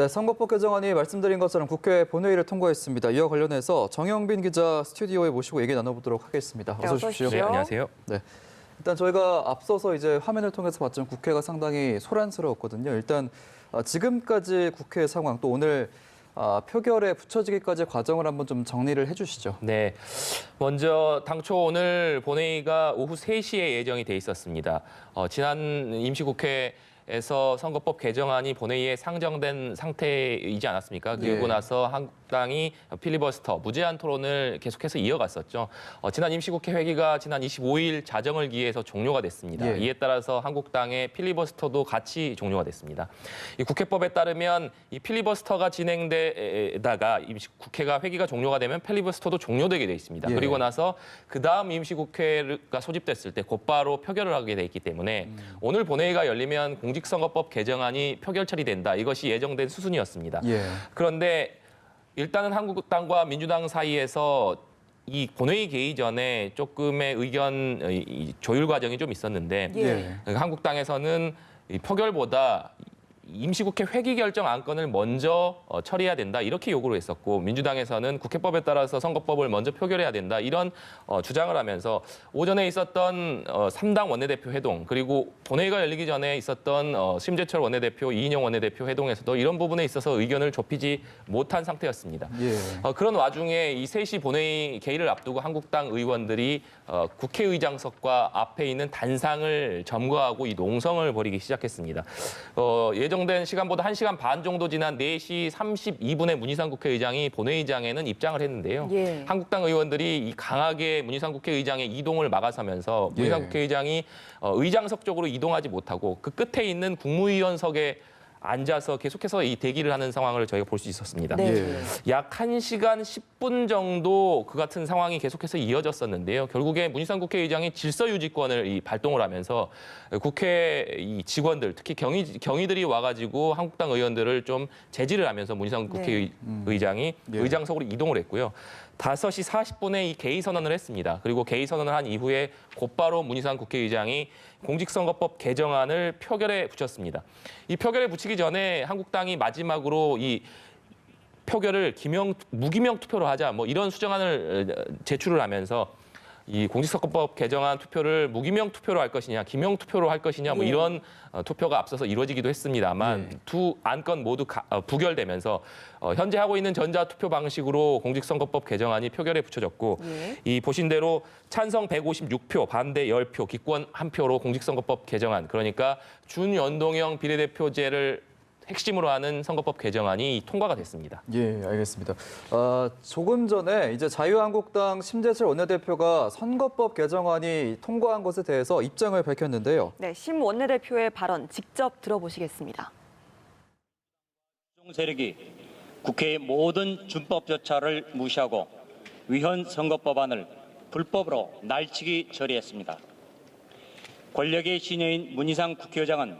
네, 선거법 개정안이 말씀드린 것처럼 국회 본회의를 통과했습니다. 이와 관련해서 정영빈 기자 스튜디오에 모시고 얘기 나눠보도록 하겠습니다. 어서 오십시오. 네, 안녕하세요. 네, 일단 저희가 앞서서 이제 화면을 통해서 봤지만 국회가 상당히 소란스러웠거든요. 일단 지금까지 국회 상황 또 오늘 표결에 붙여지기까지 과정을 한번 좀 정리를 해주시죠. 네, 먼저 당초 오늘 본회의가 오후 3시에 예정이 돼 있었습니다. 지난 임시국회에서 선거법 개정안이 본회의에 상정된 상태이지 않았습니까? 그리고 나서 한국당이 필리버스터, 무제한 토론을 계속해서 이어갔었죠. 지난 임시국회 회기가 지난 25일 자정을 기해서 종료가 됐습니다. 이에 따라서 한국당의 필리버스터도 같이 종료가 됐습니다. 이 국회법에 따르면 이 필리버스터가 진행되다가 국회가 회기가 종료가 되면 필리버스터도 종료되게 돼 있습니다. 그리고 나서 그 다음 임시국회가 소집됐을 때 곧바로 표결을 하게 돼 있기 때문에 오늘 본회의가 열리면 공직선거법 개정안이 표결 처리된다. 이것이 예정된 수순이었습니다. 그런데 일단은 한국당과 민주당 사이에서 이 본회의 개의 전에 조금의 의견 조율 과정이 좀 있었는데 한국당에서는 이 표결보다 임시국회 회기 결정 안건을 먼저 처리해야 된다 이렇게 요구를 했었고 민주당에서는 국회법에 따라서 선거법을 먼저 표결해야 된다 이런 주장을 하면서 오전에 있었던 3당 원내대표 회동 그리고 본회의가 열리기 전에 있었던 심재철 원내대표, 이인영 원내대표 회동에서도 이런 부분에 있어서 의견을 좁히지 못한 상태였습니다. 그런 와중에 이 3시 본회의 개의를 앞두고 한국당 의원들이 국회의장석과 앞에 있는 단상을 점거하고 이 농성을 벌이기 시작했습니다. 예정된 시간보다 1시간 반 정도 지난 4시 32분에 문희상 국회의장이 본회의장에는 입장을 했는데요. 한국당 의원들이 이 강하게 문희상 국회의장의 이동을 막아서면서 문희상 국회의장이 의장석 쪽으로 이동하지 못하고 그 끝에 있는 국무위원석에 앉아서 계속해서 이 대기를 하는 상황을 저희가 볼 수 있었습니다. 약 1시간 10분 정도 그 같은 상황이 계속해서 이어졌었는데요. 결국에 문희상 국회의장이 질서유지권을 발동을 하면서 국회 이 직원들, 특히 경위들이 와가지고 한국당 의원들을 좀 제지를 하면서 문희상 국회의장이 의장석으로 이동을 했고요. 5시 40분에 이 개의 선언을 했습니다. 그리고 개의 선언을 한 이후에 곧바로 문희상 국회의장이 공직선거법 개정안을 표결에 붙였습니다. 이 표결에 붙이기 전에 한국당이 마지막으로 이 표결을 무기명 투표로 하자 뭐 이런 수정안을 제출을 하면서 이 공직선거법 개정안 투표를 무기명 투표로 할 것이냐, 기명 투표로 할 것이냐, 뭐 이런 투표가 앞서서 이루어지기도 했습니다만 두 안건 모두 부결되면서 현재 하고 있는 전자투표 방식으로 공직선거법 개정안이 표결에 붙여졌고 이 보신 대로 찬성 156표, 반대 10표, 기권 1표로 공직선거법 개정안 그러니까 준연동형 비례대표제를 핵심으로 하는 선거법 개정안이 통과가 됐습니다. 알겠습니다. 조금 전에 이제 자유한국당 심재철 원내대표가 선거법 개정안이 통과한 것에 대해서 입장을 밝혔는데요. 네, 심 원내대표의 발언 직접 들어보시겠습니다. 종 세력이 국회의 모든 준법 절차를 무시하고 위헌 선거법안을 불법으로 날치기 처리했습니다. 권력의 시녀인 문희상 국회의장은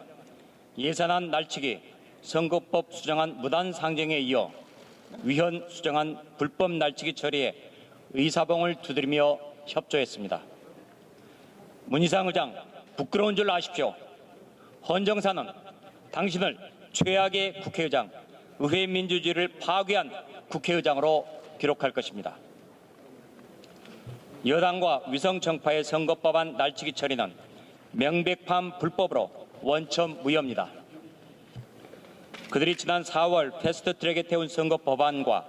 예산안 날치기, 선거법 수정안 무단 상정에 이어 위헌 수정안 불법 날치기 처리에 의사봉을 두드리며 협조했습니다. 문희상 의장, 부끄러운 줄 아십시오. 헌정사는 당신을 최악의 국회의장, 의회 민주주의를 파괴한 국회의장으로 기록할 것입니다. 여당과 위성정파의 선거법안 날치기 처리는 명백한 불법으로 원천 무효입니다. 그들이 지난 4월 패스트트랙에 태운 선거법안과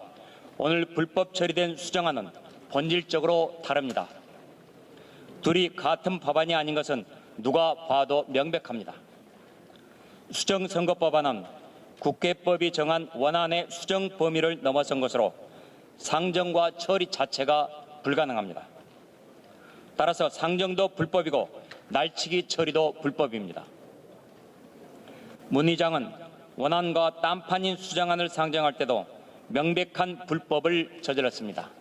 오늘 불법 처리된 수정안은 본질적으로 다릅니다. 둘이 같은 법안이 아닌 것은 누가 봐도 명백합니다. 수정선거법안은 국회법이 정한 원안의 수정 범위를 넘어선 것으로 상정과 처리 자체가 불가능합니다. 따라서 상정도 불법이고 날치기 처리도 불법입니다. 문 의장은 원안과 딴판인 수정안을 상정할 때도 명백한 불법을 저질렀습니다.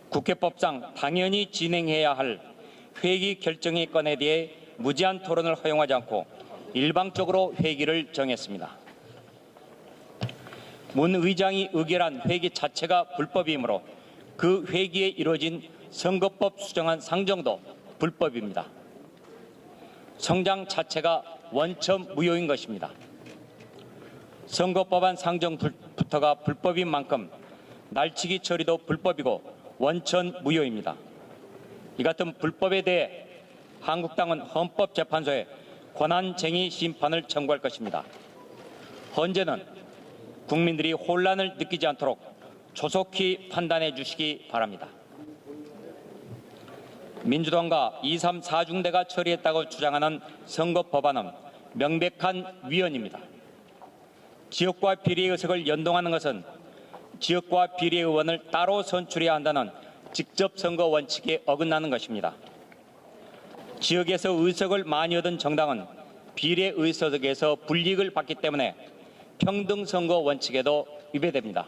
국회법상 당연히 진행해야 할 회기 결정의 건에 대해 무제한 토론을 허용하지 않고 일방적으로 회기를 정했습니다. 문 의장이 의결한 회기 자체가 불법이므로 그 회기에 이루어진 선거법 수정안 상정도 불법입니다. 성장 자체가 원천 무효인 것입니다. 선거법안 상정부터가 불법인 만큼 날치기 처리도 불법이고 원천 무효입니다. 이 같은 불법에 대해 한국당은 헌법재판소에 권한쟁의 심판을 청구할 것입니다. 헌재는 국민들이 혼란을 느끼지 않도록 조속히 판단해 주시기 바랍니다. 민주당과 2, 3, 4중대가 처리했다고 주장하는 선거법안은 명백한 위헌입니다. 지역과 비례 의석을 연동하는 것은 지역과 비례 의원을 따로 선출해야 한다는 직접선거 원칙에 어긋나는 것입니다. 지역에서 의석을 많이 얻은 정당은 비례 의석에서 불이익을 받기 때문에 평등선거 원칙에도 위배됩니다.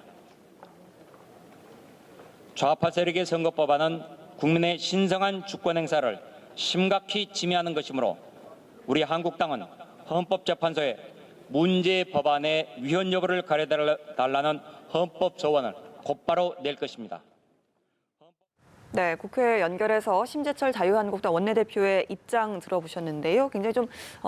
좌파 세력의 선거법안은 국민의 신성한 주권 행사를 심각히 침해하는 것이므로 우리 한국당은 헌법재판소에 문제 법안의 위헌 여부를 가려달라는 헌법 소원을 곧바로 낼 것입니다. 네, 국회 연결해서 심재철 자유한국당 원내대표의 입장 들어보셨는데요. 굉장히 좀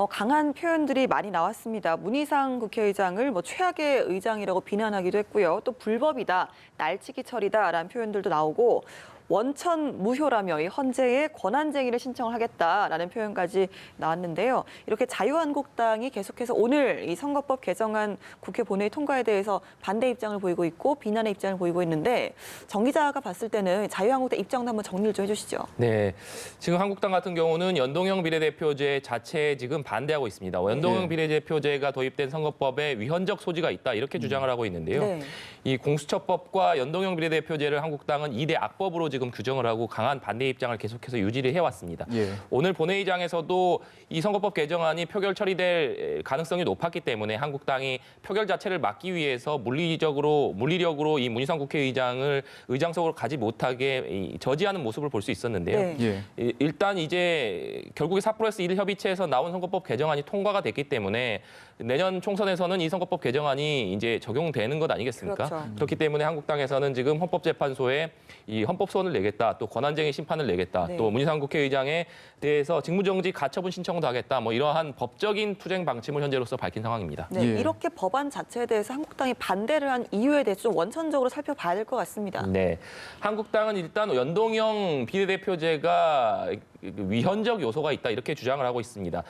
강한 표현들이 많이 나왔습니다. 문희상 국회의장을 최악의 의장이라고 비난하기도 했고요. 또 불법이다, 날치기 처리다라는 표현들도 나오고 원천 무효라며 이 헌재에 권한쟁의를 신청을 하겠다라는 표현까지 나왔는데요. 이렇게 자유한국당이 계속해서 오늘 이 선거법 개정안 국회 본회의 통과에 대해서 반대 입장을 보이고 있고 비난의 입장을 보이고 있는데 정 기자가 봤을 때는 자유한국당 입장도 한번 정리를 좀 해주시죠. 네, 지금 한국당 같은 경우는 연동형 비례대표제 자체에 지금 반대하고 있습니다. 연동형 비례대표제가 도입된 선거법에 위헌적 소지가 있다 이렇게 주장을 하고 있는데요. 네. 이 공수처법과 연동형 비례대표제를 한국당은 2대 악법으로 지금 규정을 하고 강한 반대 입장을 계속해서 유지를 해왔습니다. 오늘 본회의장에서도 이 선거법 개정안이 표결 처리될 가능성이 높았기 때문에 한국당이 표결 자체를 막기 위해서 물리력으로 이 문희상 국회의장을 의장석으로 가지 못하게 저지하는 모습을 볼 수 있었는데요. 네. 일단 이제 결국에 4+1 협의체에서 나온 선거법 개정안이 통과가 됐기 때문에 내년 총선에서는 이 선거법 개정안이 이제 적용되는 것 아니겠습니까? 그렇죠. 그렇기 때문에 한국당에서는 지금 헌법재판소에 이 헌법 소원을 내겠다, 또 권한쟁의 심판을 내겠다, 네. 또 문희상 국회의장에 대해서 직무정지 가처분 신청도 하겠다, 이러한 법적인 투쟁 방침을 현재로서 밝힌 상황입니다. 네, 이렇게 법안 자체에 대해서 한국당이 반대를 한 이유에 대해서 좀 원천적으로 살펴봐야 될 것 같습니다. 네, 한국당은 일단 연동형 비례대표제가 위헌적 요소가 있다 이렇게 주장을 하고 있습니다.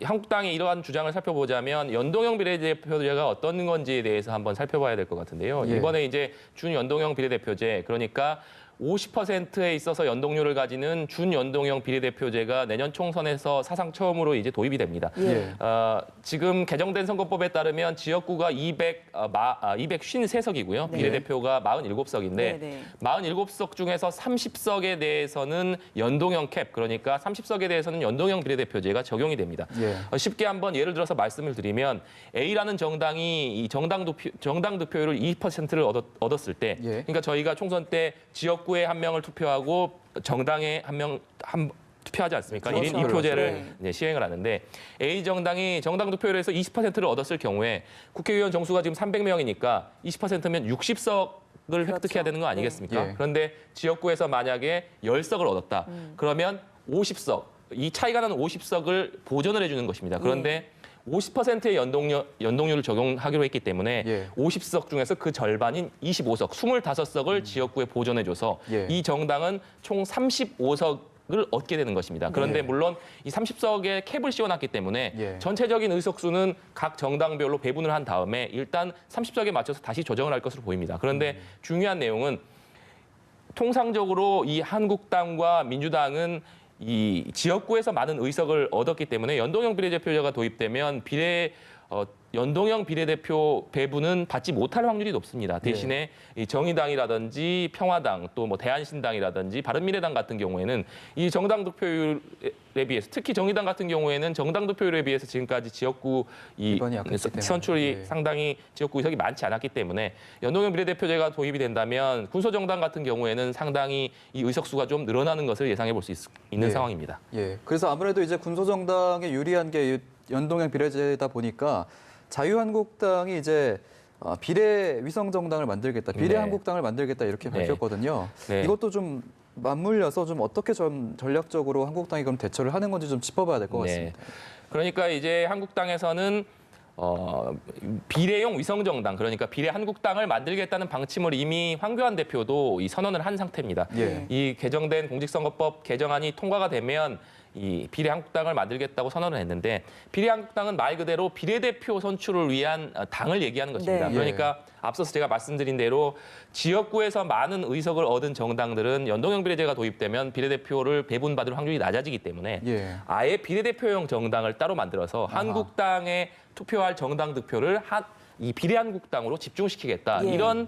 한국당의 이러한 주장을 살펴보자면 연동형 비례대표제가 어떤 건지에 대해서 한번 살펴봐야 될 것 같은데요. 이번에 이제 준연동형 비례대표제, 그러니까 50%에 있어서 연동률을 가지는 준연동형 비례대표제가 내년 총선에서 사상 처음으로 이제 도입이 됩니다. 지금 개정된 선거법에 따르면 지역구가 253석이고요. 비례대표가 47석인데 47석 중에서 30석에 대해서는 연동형 캡, 그러니까 30석에 대해서는 연동형 비례대표제가 적용이 됩니다. 쉽게 한번 예를 들어서 말씀을 드리면 A라는 정당이 이 정당 득표율을 20%를 얻었을 때, 그러니까 저희가 총선 때 지역구에 한 명을 투표하고 정당에 한 명 투표하지 않습니까? 그렇죠. 1인 2표제를 이제 시행을 하는데 A 정당이 정당 득표율에서 20%를 얻었을 경우에 국회의원 정수가 지금 300명이니까 20%면 60석을 획득해야 되는 거 아니겠습니까? 그런데 지역구에서 만약에 10석을 얻었다. 그러면 50석, 이 차이가 나는 50석을 보전을 해주는 것입니다. 그런데 50%의 연동률을 적용하기로 했기 때문에 50석 중에서 그 절반인 25석, 25석을 지역구에 보존해줘서 이 정당은 총 35석을 얻게 되는 것입니다. 그런데 물론 이 30석에 캡을 씌워놨기 때문에 전체적인 의석수는 각 정당별로 배분을 한 다음에 일단 30석에 맞춰서 다시 조정을 할 것으로 보입니다. 그런데 중요한 내용은 통상적으로 이 한국당과 민주당은 이 지역구에서 많은 의석을 얻었기 때문에 연동형 비례대표제가 도입되면 연동형 비례대표 배분은 받지 못할 확률이 높습니다. 대신에 이 정의당이라든지 평화당, 또 대한신당이라든지 바른미래당 같은 경우에는 이 정당 득표율에 비해서, 특히 정의당 같은 경우에는 정당 득표율에 비해서 지금까지 지역구 선출이 상당히 지역구 의석이 많지 않았기 때문에 연동형 비례대표제가 도입이 된다면 군소정당 같은 경우에는 상당히 이 의석수가 좀 늘어나는 것을 예상해 볼 수 있는 상황입니다. 그래서 아무래도 이제 군소정당에 유리한 게 연동형 비례제다 보니까 자유한국당이 이제 비례 위성 정당을 만들겠다, 비례 한국당을 만들겠다 이렇게 밝혔거든요. 이것도 좀 맞물려서 좀 어떻게 좀 전략적으로 한국당이 그럼 대처를 하는 건지 좀 짚어봐야 될 것 같습니다. 그러니까 이제 한국당에서는 비례용 위성정당, 그러니까 비례 한국당을 만들겠다는 방침을 이미 황교안 대표도 이 선언을 한 상태입니다. 예. 이 개정된 공직선거법 개정안이 통과가 되면 이 비례 한국당을 만들겠다고 선언을 했는데, 비례 한국당은 말 그대로 비례대표 선출을 위한 당을 얘기하는 것입니다. 네. 그러니까 앞서서 제가 말씀드린 대로 지역구에서 많은 의석을 얻은 정당들은 연동형 비례제가 도입되면 비례대표를 배분받을 확률이 낮아지기 때문에 예. 아예 비례대표형 정당을 따로 만들어서 한국당에 투표할 정당 득표를 이 비례 한국당으로 집중시키겠다, 예. 이런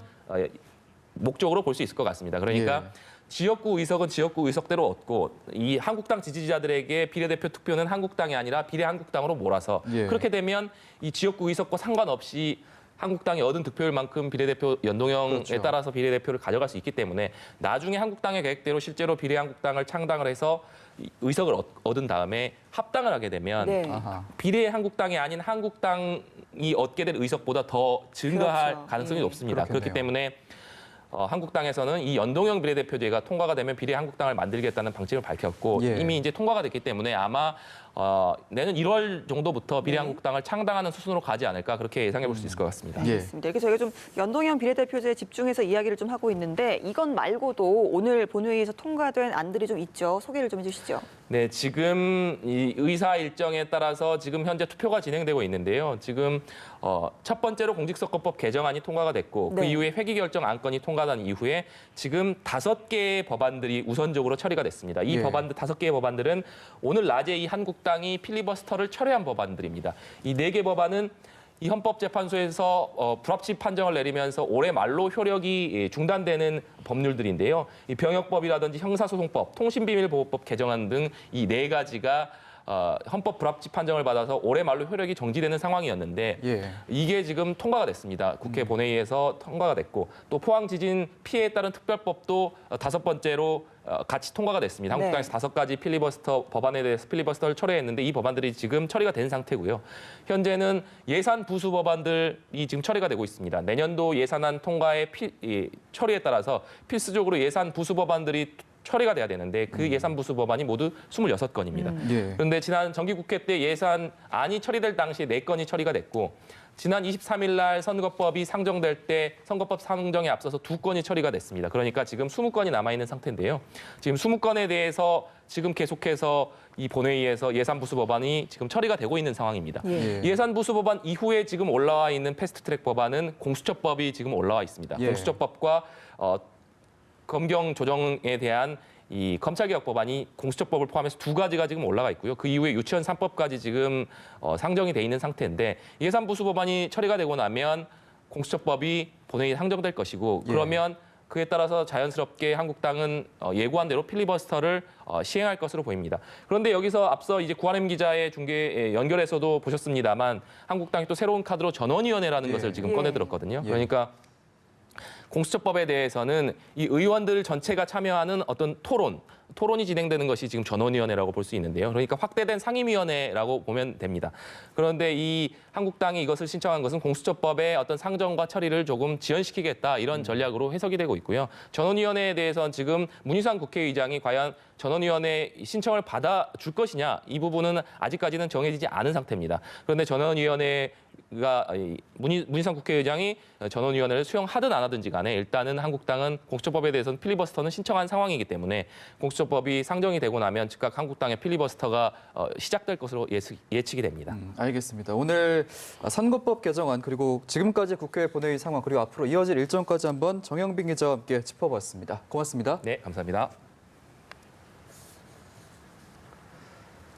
목적으로 볼 수 있을 것 같습니다. 그러니까 예. 지역구 의석은 지역구 의석대로 얻고, 이 한국당 지지자들에게 비례대표 투표는 한국당이 아니라 비례 한국당으로 몰아서 예. 그렇게 되면 이 지역구 의석과 상관없이 한국당이 얻은 득표율만큼 비례대표 연동형에 그렇죠. 따라서 비례대표를 가져갈 수 있기 때문에 나중에 한국당의 계획대로 실제로 비례 한국당을 창당을 해서 의석을 얻은 다음에 합당을 하게 되면 네. 아하. 비례 한국당이 아닌 한국당이 얻게 될 의석보다 더 증가할 그렇죠. 가능성이 예. 높습니다. 그렇겠네요. 그렇기 때문에 한국당에서는 이 연동형 비례대표제가 통과가 되면 비례 한국당을 만들겠다는 방침을 밝혔고, 예. 이미 이제 통과가 됐기 때문에 아마 내년 1월 정도부터 비례 한국당을 창당하는 수순으로 가지 않을까, 그렇게 예상해 볼 수 있을 것 같습니다. 예. 알겠습니다. 이게 저희가 좀 연동형 비례대표제에 집중해서 이야기를 좀 하고 있는데, 이건 말고도 오늘 본회의에서 통과된 안들이 좀 있죠. 소개를 좀 해주시죠. 네, 지금 이 의사 일정에 따라서 지금 현재 투표가 진행되고 있는데요. 지금 첫 번째로 공직선거법 개정안이 통과가 됐고, 그 네. 이후에 회기 결정 안건이 통과된 이후에 지금 5개의 법안들이 우선적으로 처리가 됐습니다. 이 예. 법안들 5개의 법안들은 오늘 낮에 이 한국당이 필리버스터를 철회한 법안들입니다. 이 4개 법안은 이 헌법재판소에서 불합치 판정을 내리면서 올해 말로 효력이 중단되는 법률들인데요. 이 병역법이라든지 형사소송법, 통신비밀보호법 개정안 등 이 4가지가 헌법 불합치 판정을 받아서 올해 말로 효력이 정지되는 상황이었는데, 예. 이게 지금 통과가 됐습니다. 국회 본회의에서 통과가 됐고, 또 포항 지진 피해에 따른 특별법도 5번째로 같이 통과가 됐습니다. 네. 한국당에서 5가지 필리버스터 법안에 대해서 필리버스터를 처리했는데, 이 법안들이 지금 처리가 된 상태고요. 현재는 예산 부수 법안들이 지금 처리가 되고 있습니다. 내년도 예산안 통과의 처리에 따라서 필수적으로 예산 부수 법안들이 처리가 돼야 되는데, 그 예산 부수 법안이 모두 26건입니다. 예. 그런데 지난 정기국회 때 예산안이 처리될 당시에 4건이 처리가 됐고, 지난 23일 날 선거법이 상정될 때 선거법 상정에 앞서서 2건이 처리가 됐습니다. 그러니까 지금 20건이 남아있는 상태인데요. 지금 20건에 대해서 지금 계속해서 이 본회의에서 예산부수 법안이 지금 처리가 되고 있는 상황입니다. 예. 예산부수 법안 이후에 지금 올라와 있는 패스트트랙 법안은 공수처법이 지금 올라와 있습니다. 예. 공수처법과 검경 조정에 대한 이 검찰개혁 법안이 공수처법을 포함해서 2가지가 지금 올라가 있고요. 그 이후에 유치원 3법까지 지금 상정이 돼 있는 상태인데, 예산부수 법안이 처리가 되고 나면 공수처법이 본회의에 상정될 것이고, 예. 그러면 그에 따라서 자연스럽게 한국당은 예고한 대로 필리버스터를 시행할 것으로 보입니다. 그런데 여기서 앞서 이제 구한임 기자의 중계 연결에서도 보셨습니다만, 한국당이 또 새로운 카드로 전원위원회라는 예. 것을 지금 예. 꺼내들었거든요. 예. 그러니까 공수처법에 대해서는 이 의원들 전체가 참여하는 어떤 토론이 진행되는 것이 지금 전원위원회라고 볼 수 있는데요. 그러니까 확대된 상임위원회라고 보면 됩니다. 그런데 이 한국당이 이것을 신청한 것은 공수처법의 어떤 상정과 처리를 조금 지연시키겠다, 이런 전략으로 해석이 되고 있고요. 전원위원회에 대해서는 지금 문희상 국회의장이 과연 전원위원회 신청을 받아줄 것이냐, 이 부분은 아직까지는 정해지지 않은 상태입니다. 그런데 전원위원회가 문희상 국회의장이 전원위원회를 수용하든 안 하든지 간에 일단은 한국당은 공수처법에 대해서는 필리버스터는 신청한 상황이기 때문에, 공수처법이 상정이 되고 나면 즉각 한국당의 필리버스터가 시작될 것으로 예측이 됩니다. 알겠습니다. 오늘 선거법 개정안, 그리고 지금까지 국회 본회의 상황, 그리고 앞으로 이어질 일정까지 한번 정영빈 기자와 함께 짚어봤습니다. 고맙습니다. 네, 감사합니다.